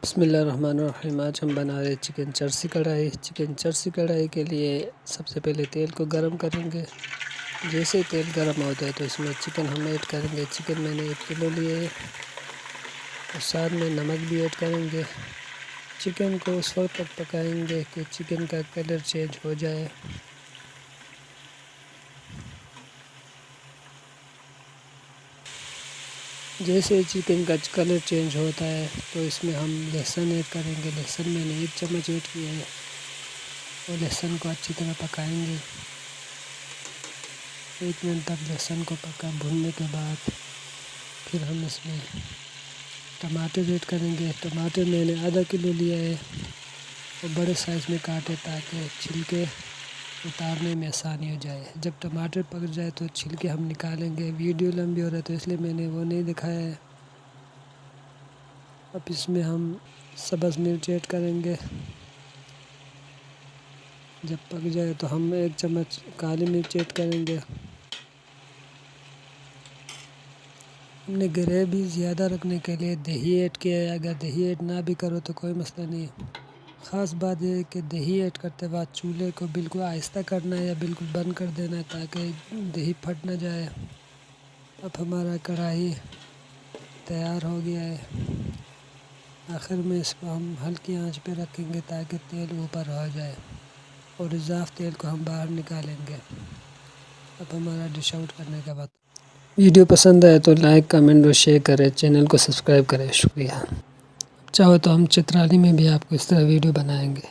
बिस्मिल्लाहिर्रहमानिर्रहीम। आज हम बना रहे चिकन चर्सी कढ़ाई। चिकन चर्सी कढ़ाई के लिए सबसे पहले तेल को गरम करेंगे। जैसे तेल गरम हो जाए तो इसमें चिकन हम ऐड करेंगे। चिकन मैंने 1 किलो लिए और साथ में नमक भी ऐड करेंगे। चिकन को उस वक्त तक पकाएंगे कि चिकन का कलर चेंज हो जाए। जैसे चिकन का कलर चेंज होता है तो इसमें हम लहसुन ऐड करेंगे। लहसुन मैंने 1 चम्मच ऐड किया है और लहसुन को अच्छी तरह पकाएंगे। 1 मिनट तक लहसुन को भूनने के बाद फिर हम इसमें टमाटर ऐड करेंगे। टमाटर मैंने आधा किलो लिया है और बड़े साइज़ में काटे ताकि छिलके उतारने में आसानी हो जाए। जब टमाटर पक जाए तो छिलके हम निकालेंगे। वीडियो लंबी हो रहा है तो इसलिए मैंने वो नहीं दिखाया है। अब इसमें हम सब्ज़ मिर्च ऐड करेंगे। जब पक जाए तो हम 1 चम्मच काली मिर्च ऐड करेंगे। हमने ग्रेवी ज़्यादा रखने के लिए दही ऐड किया है। अगर दही ऐड ना भी करो तो कोई मसला नहीं। ख़ास बात यह है कि दही ऐड करते वक्त चूल्हे को बिल्कुल आहिस्ता करना है या बिल्कुल बंद कर देना है ताकि दही फट ना जाए। अब हमारा कढ़ाई तैयार हो गया है। आखिर में इसको हम हल्की आंच पे रखेंगे ताकि तेल ऊपर आ जाए और इजाफ़ तेल को हम बाहर निकालेंगे। अब हमारा डिश आउट करने का वक्त। वीडियो पसंद आए तो लाइक, कमेंट और शेयर करें। चैनल को सब्सक्राइब करें। शुक्रिया। चाहो तो हम चित्राली में भी आपको इस तरह वीडियो बनाएंगे।